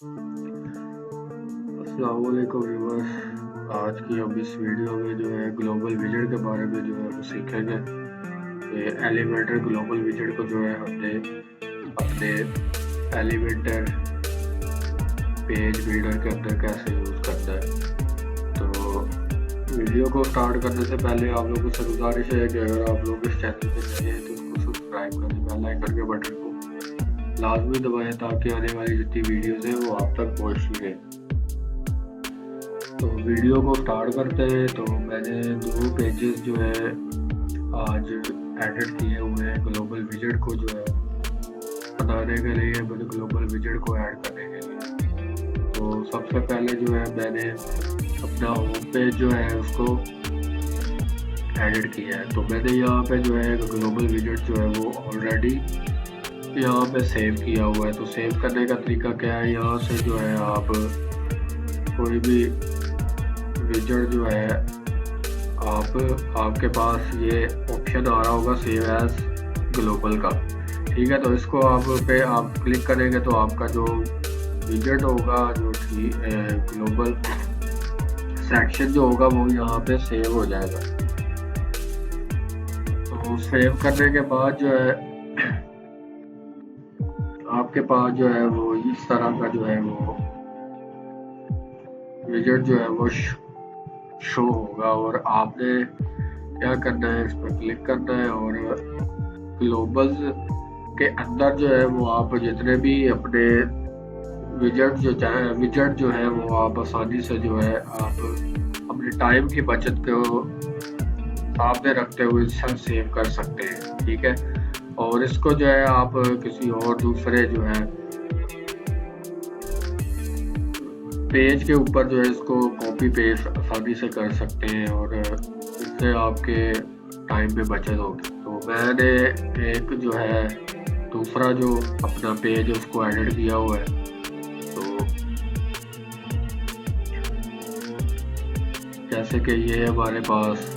अस्सलाम वालेकुम व्यूअर्स। आज की हम इस वीडियो में जो है ग्लोबल विजट के बारे में जो है वो सीखेंगे कि एलिमेंटर ग्लोबल विजट को जो है हमने अपने एलिमेंटर पेज बिल्डर के अंदर कैसे यूज़ करना है। तो वीडियो को स्टार्ट करने से पहले आप लोगों से गुजारिश है कि अगर आप लोग इस चैनल पर नए हैं तो उसको सब्सक्राइब करें, बेल आइकन के बटन को लाजमी दबाएं ताकि आने वाली जितनी वीडियोज़ हैं वो आप तक पहुँच सकें। तो वीडियो को स्टार्ट करते हैं। तो मैंने 2 पेजेस जो है आज एडिट किए हुए हैं ग्लोबल विजट को जो है बनाने के लिए, मैंने ग्लोबल विजट को ऐड करने के लिए। तो सबसे पहले जो है मैंने अपना होम पेज जो है उसको एडिट किया है। तो मैंने यहाँ पे जो है ग्लोबल विजट जो है वो ऑलरेडी यहाँ पे सेव किया हुआ है। तो सेव करने का तरीका क्या है, यहाँ से जो है आप कोई भी विजट जो है आपके पास ये ऑप्शन आ रहा होगा सेव एज ग्लोबल का, ठीक है। तो इसको आप क्लिक करेंगे तो आपका जो विजट होगा जो ग्लोबल सेक्शन जो होगा वो यहाँ पे सेव हो जाएगा। तो सेव करने के बाद जो है आपके पास जो है वो इस तरह का जो है वो विजट जो है वो शो होगा और आपने क्या करना है, इस पर क्लिक करना है और ग्लोबल के अंदर जो है वो आप जितने भी अपने विजट जो है वो आप आसानी से जो है आप अपने टाइम की बचत को सामने रखते हुए इसे सेव कर सकते हैं, ठीक है। और इसको जो है आप किसी और दूसरे जो है पेज के ऊपर जो है इसको कॉपी पेस्ट आसानी से कर सकते हैं और इससे आपके टाइम में बचत होगी। तो मैंने एक जो है दूसरा जो अपना पेज है उसको एडिट किया हुआ है। तो जैसे कि ये हमारे पास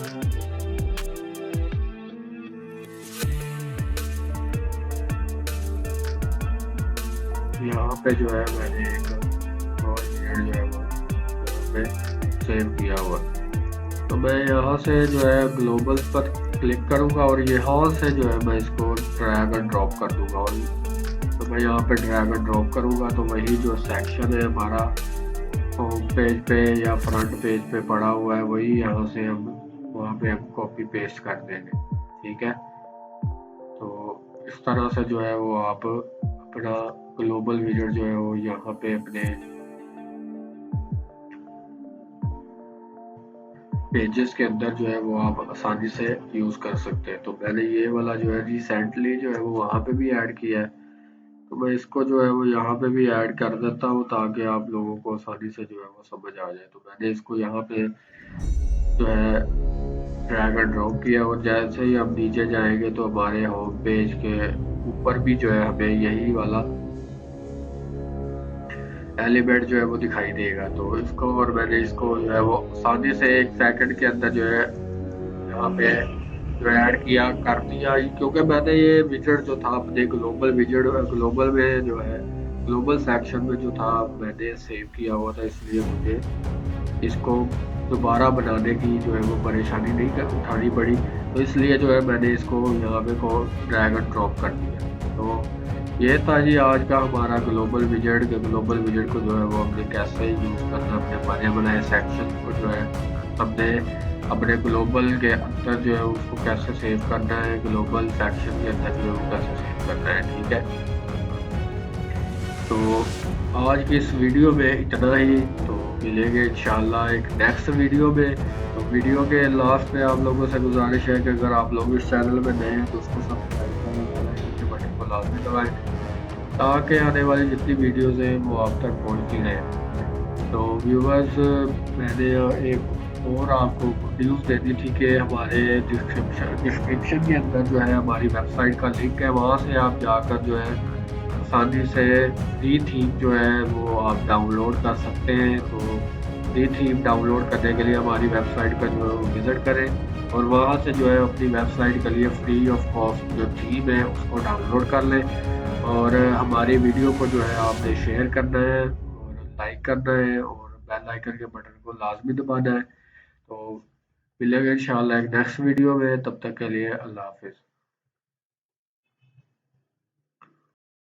यहाँ पे जो है मैंने एक और जो है वो सेव किया हुआ। तो मैं यहाँ से जो है ग्लोबल पर क्लिक करूँगा और यहाँ से जो है मैं इसको ड्रैग एंड ड्रॉप कर दूँगा। और तो मैं यहाँ पे ड्रैग एंड ड्रॉप करूँगा तो वही जो सेक्शन है हमारा होम पेज पे या फ्रंट पेज पे पड़ा हुआ है वही यहाँ से हम वहाँ पे हम कॉपी पेस्ट कर देंगे, ठीक है। तो इस तरह से जो है वो आप अपना ग्लोबल विजट जो है वो यहाँ पे अपने पेजेस के अंदर जो है वो आप आसानी से यूज़ कर सकते हैं। तो मैंने ये वाला जो है रिसेंटली जो है वो वहाँ पे भी ऐड किया है। तो मैं इसको जो है वो यहाँ पे भी ऐड कर देता हूँ ताकि आप लोगों को आसानी से जो है वो समझ आ जाए। तो मैंने इसको यहाँ पे जो है ड्रैग एंड ड्रॉप किया और जैसे ही हम नीचे जाएंगे तो हमारे होम पेज के ऊपर भी जो है हमें यही वाला एलिमेंट जो है वो दिखाई देगा। तो इसको और मैंने इसको जो है वो आसानी से 1 सेकंड के अंदर जो है यहाँ पे जो ऐड किया कर दिया, क्योंकि मैंने ये विजट जो था अपने ग्लोबल विजट ग्लोबल में जो है ग्लोबल सेक्शन में जो था मैंने सेव किया हुआ था, इसलिए मुझे इसको दोबारा बनाने की जो है वो परेशानी नहीं उठानी पड़ी। तो इसलिए जो है मैंने इसको यहाँ पे को ड्रैग एंड ड्रॉप कर दिया। तो ये था जी आज का हमारा ग्लोबल विजट को जो है वो हमने कैसे यूज़ करना, अपने बनाए सेक्शन को जो है हमने अपने ग्लोबल के अंदर जो है उसको कैसे सेव करना है, ग्लोबल सेक्शन के अंदर जो है वो कैसे सेव करना है, ठीक है। तो आज की इस वीडियो में इतना ही। तो मिलेंगे इंशाल्लाह एक नेक्स्ट वीडियो में। तो वीडियो के लास्ट में आप लोगों से गुजारिश है कि अगर आप लोग इस चैनल में नए हैं तो उसको सब्सक्राइब करें, बटन को लाजमी दबाएं ताकि आने वाली जितनी वीडियोज़ हैं वो आप तक पहुंचती रहें। तो व्यूअर्स, मैंने एक और आपको न्यूज़ देनी थी कि हमारे डिस्क्रिप्शन के अंदर जो है हमारी वेबसाइट का लिंक है, वहाँ से आप जाकर जो है आसानी से फ्री थीम जो है वो आप डाउनलोड कर सकते हैं। तो फ्री थीम डाउनलोड करने के लिए हमारी वेबसाइट का जो है विज़िट करें और वहाँ से जो है अपनी वेबसाइट के लिए फ्री ऑफ कॉस्ट जो थीम है उसको डाउनलोड कर लें। और हमारी वीडियो को जो है आपने शेयर करना है लाइक करना है और बेल आइकन के बटन को लाजमी दबाना है। तो मिलेंगे इंशाल्लाह एक नेक्स्ट वीडियो में, तब तक के लिए अल्लाह हाफिज़।